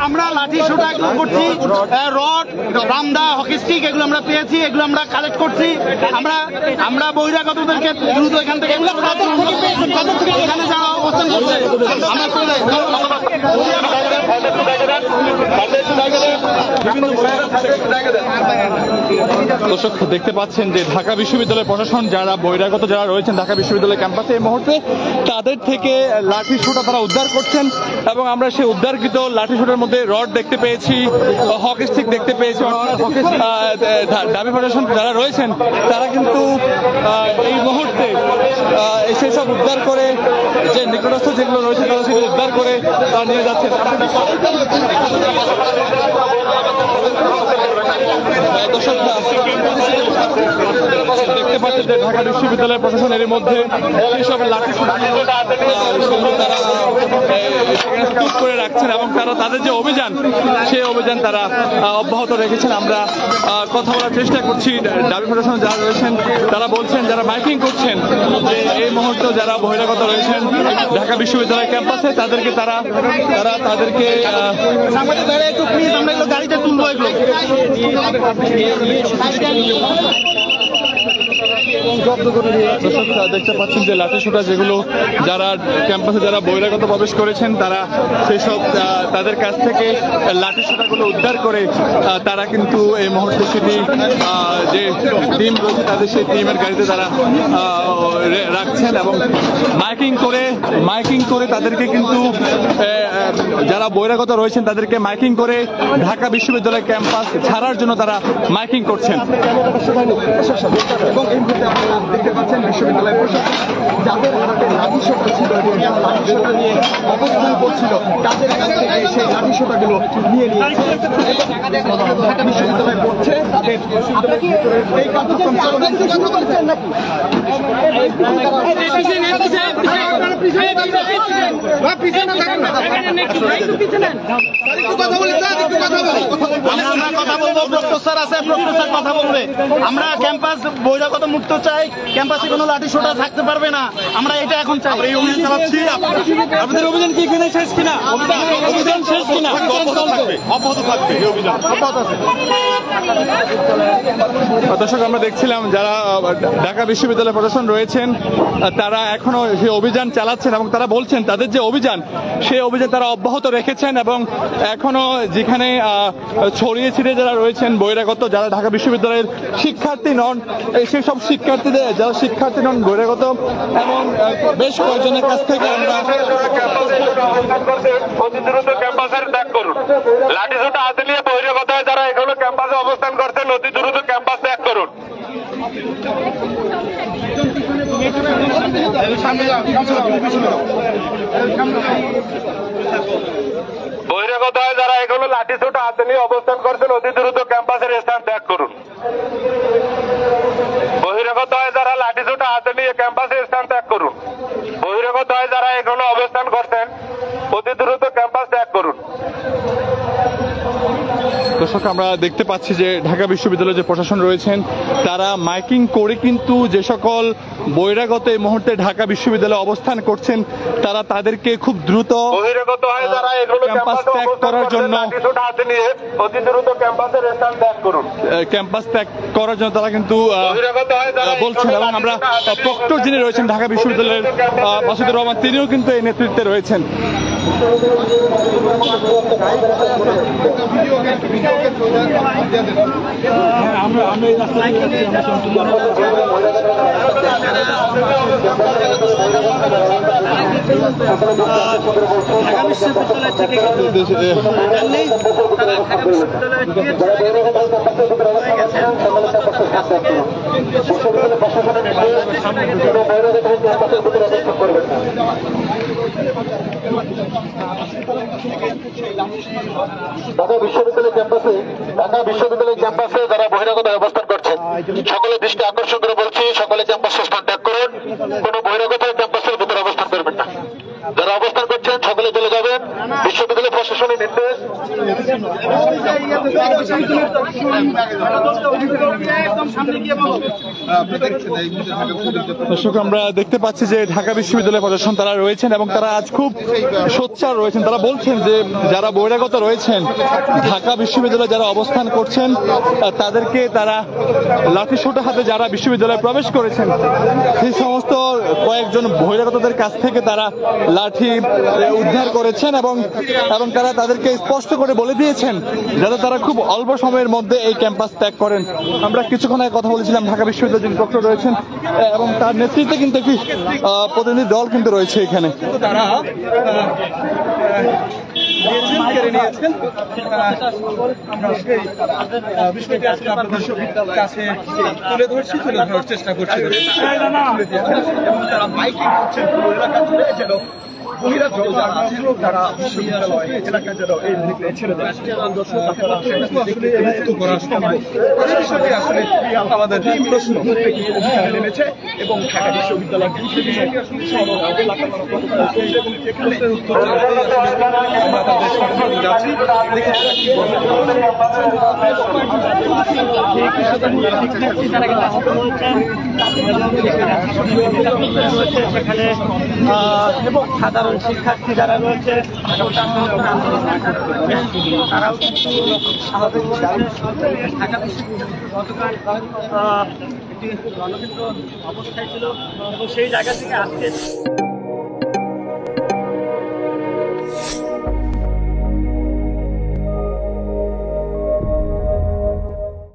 আমরা লাঠি সোটা এগুলো করছি, রড, রামদা, হকি স্টিক এগুলো আমরা পেয়েছি, এগুলো আমরা কালেক্ট করছি। আমরা বহিরাগতদেরকে দ্রুত এখান থেকে এখানে যারা অবস্থান করছে আমরা চলে যাই। দর্শক দেখতে পাচ্ছেন যে ঢাকা বিশ্ববিদ্যালয় প্রশাসন যারা বহিরাগত যারা রয়েছেন ঢাকা বিশ্ববিদ্যালয় ক্যাম্পাসে এই মুহূর্তে তাদের থেকে লাঠি সোটা তারা উদ্ধার করছেন এবং আমরা সেই উদ্ধারকৃত লাঠি সোটার মধ্যে রড দেখতে পেয়েছি, হকি স্টিক দেখতে পেয়েছি। দাবি প্রশাসন যারা রয়েছেন তারা কিন্তু এই মুহূর্তে সেসব উদ্ধার করে যে নিকটস্থ যেগুলো রয়েছে তারা সেগুলো উদ্ধার করে নিয়ে যাচ্ছেন। দর্শক দেখতে পাচ্ছেন যে ঢাকা বিশ্ববিদ্যালয় প্রশাসন এর মধ্যে সেইসব লাঠি তারা স্তূপ করে রাখছেন এবং তারা তাদের যে অভিযান সেই অভিযান তারা অব্যাহত রেখেছেন। আমরা কথা বলার চেষ্টা করছি দাবি প্রশাসন যারা রয়েছেন তারা বলছেন, যারা মাইকিং করছেন যে এই মুহূর্তে যারা বহিরাগত রয়েছেন ঢাকা বিশ্ববিদ্যালয় ক্যাম্পাসে তাদেরকে তাদেরকে একটু প্লিজ আমরা এগুলো গাড়িতে তুলবো এগুলো। দেখতে পাচ্ছেন যে লাঠি সোটা যেগুলো যারা ক্যাম্পাসে যারা বহিরাগত প্রবেশ করেছেন তারা সেই সব তাদের কাছ থেকে লাঠি সোটাগুলো উদ্ধার করে তারা কিন্তু এই মুহূর্তে সেটি যে টিম রয়েছে তাদের সেই টিমের গাড়িতে তারা রাখছেন এবং মাইকিং করে তাদেরকে কিন্তু যারা বহিরাগত রয়েছেন তাদেরকে মাইকিং করে ঢাকা বিশ্ববিদ্যালয় ক্যাম্পাস ছাড়ার জন্য তারা মাইকিং করছেন। দেখতে পাচ্ছেন বিশ্ববিদ্যালয় প্রশাসন যাদের হাতে লাঠি সোটা ছিল এবং যারা লাঠি সোটা নিয়ে অবস্থান করছিল তাদের কাছ থেকে সেই লাঠি সোটাগুলো নিয়ে নিয়েছে। ঢাকা বিশ্ববিদ্যালয় পড়ছে তাদের এই কার্যক্রম কথা বলবো, প্রফেসর আছে, প্রফেসর কথা বলবে। আমরা ক্যাম্পাস বহিরাগত মুক্ত চাই, ক্যাম্পাসে কোনো লাঠি সোটা থাকতে পারবে না, আমরা এটা এখন চাই। এই অভিযান চালাচ্ছি। আপনাদের অভিযান কি এখানে শেষ কিনা? অভিযান শেষ কিনা? অব্যাহত থাকবে এই অভিযান, অব্যাহত আছে। দর্শক আমরা দেখছিলাম যারা ঢাকা বিশ্ববিদ্যালয় প্রশাসন রয়েছেন তারা এখনো সেই অভিযান চালাচ্ছেন এবং তারা বলছেন তাদের যে অভিযান সেই অভিযান তারা অব্যাহত রেখেছেন এবং এখনো যেখানে ছড়িয়ে ছিটিয়ে যারা রয়েছেন বহিরাগত যারা ঢাকা বিশ্ববিদ্যালয়ের শিক্ষার্থী নন সেই সব শিক্ষার্থীদের যারা শিক্ষার্থী নন বহিরাগত এবং বেশ কয়েকজনের কাছ থেকে আমরা অতি দ্রুত ক্যাম্পাসের ত্যাগ করুন। লাঠি সোটা হাতে নিয়ে বহিরাগত যারা এখনো ক্যাম্পাসে অবস্থান করছেন অতি দ্রুত ক্যাম্পাস ত্যাগ করুন। বহিরাগত যারা এখনো লাঠি সোটা হাতে নিয়ে অবস্থান করছেন অতি দ্রুত ক্যাম্পাসের স্থান ত্যাগ করুন। বহিরাগত যারা লাঠি সোটা হাতে নিয়ে ক্যাম্পাসের স্থান ত্যাগ করুন। বহিরাগত যারা এখনো অবস্থান করছেন অতি দ্রুত ক্যাম্পাস ত্যাগ করুন। দর্শক আমরা দেখতে পাচ্ছি যে ঢাকা বিশ্ববিদ্যালয়ের যে প্রশাসন রয়েছেন তারা মাইকিং করে কিন্তু যে সকল বহিরাগত এই মুহূর্তে ঢাকা বিশ্ববিদ্যালয়ে অবস্থান করছেন তারা তাদেরকে খুব দ্রুত বহিরাগত যারা এখনো ক্যাম্পাস ত্যাগ করার জন্য হাতে নিয়ে অতি দ্রুত ক্যাম্পাসের স্থান ত্যাগ করুন। ক্যাম্পাস ত্যাগ করার জন্য তারা কিন্তু বলছেন এবং আমরা প্রক্টর যিনি রয়েছেন ঢাকা বিশ্ববিদ্যালয়ের মাসুদুর রহমান তিনিও কিন্তু এই নেতৃত্বে রয়েছেন। ঢাকা বিশ্ববিদ্যালয় থেকে ঢাকা বিশ্ববিদ্যালয় ক্যাম্পাসে যারা বহিরাগত অবস্থান করছেন সকলে দৃষ্টি আকর্ষণ করে বলছি, সকলে ক্যাম্পাসে স্থান ত্যাগ করুন। কোন বহিরাগত ক্যাম্পাসের ভিতরে অবস্থান করবেন না। যারা অবস্থান করছেন সকলে চলে যাবেন। বিশ্ববিদ্যালয় প্রশাসনের নির্দেশ। দর্শক, আমরা দেখতে পাচ্ছি যে ঢাকা বিশ্ববিদ্যালয় প্রশাসন তারা রয়েছেন এবং তারা আজ খুব সোচ্চার রয়েছেন। তারা বলছেন যে যারা বহিরাগত রয়েছেন, ঢাকা বিশ্ববিদ্যালয়ে যারা অবস্থান করছেন, তাদেরকে তারা লাঠিসোঁটা হাতে যারা বিশ্ববিদ্যালয়ে প্রবেশ করেছেন সেই সমস্ত কয়েকজন বহিরাগতদের কাছ থেকে তারা লাঠি উদ্ধার করেছেন এবং তারা তাদেরকে স্পষ্ট করে বলে দিয়েছেন যাতে তারা খুব অল্প সময়ের মধ্যে এই ক্যাম্পাস ত্যাগ করেন। আমরা কিছুক্ষণ আগে কথা বলেছিলাম ঢাকা বিশ্ববিদ্যালয়ের যিনি প্রক্টর রয়েছেন এবং তার নেতৃত্বে কিন্তু একটি প্রতিনিধি দল কিন্তু রয়েছে এখানে। তারা কেড়ে নিয়েছেন। আমরা বিষয়টি আসলে আপনাদের কাছে তুলে ধরার চেষ্টা করছি এবং তারা মাইকিং করছেন পুরো এলাকা জুড়ে যেন বহিরাগত যারা আছেন তারা বিশ্ববিদ্যালয় এলাকায় যেন এই মুহূর্তে ছেড়ে দেয়। দর্শক, আপনারা মুক্ত করার সম্ভব বিষয়টি আসলে আমাদের প্রশ্ন অভিযানে নেমেছে এবং ঢাকা বিশ্ববিদ্যালয় আমরা তাদের সাথে যাচ্ছি, দেখি তারা কি বলে। সেখানে এবং সাধারণ শিক্ষার্থী যারা রয়েছে তারাও কিন্তু ঢাকা গতকাল একটি রণক্ষেত্র অবস্থায় ছিল এবং সেই জায়গা থেকে আজকে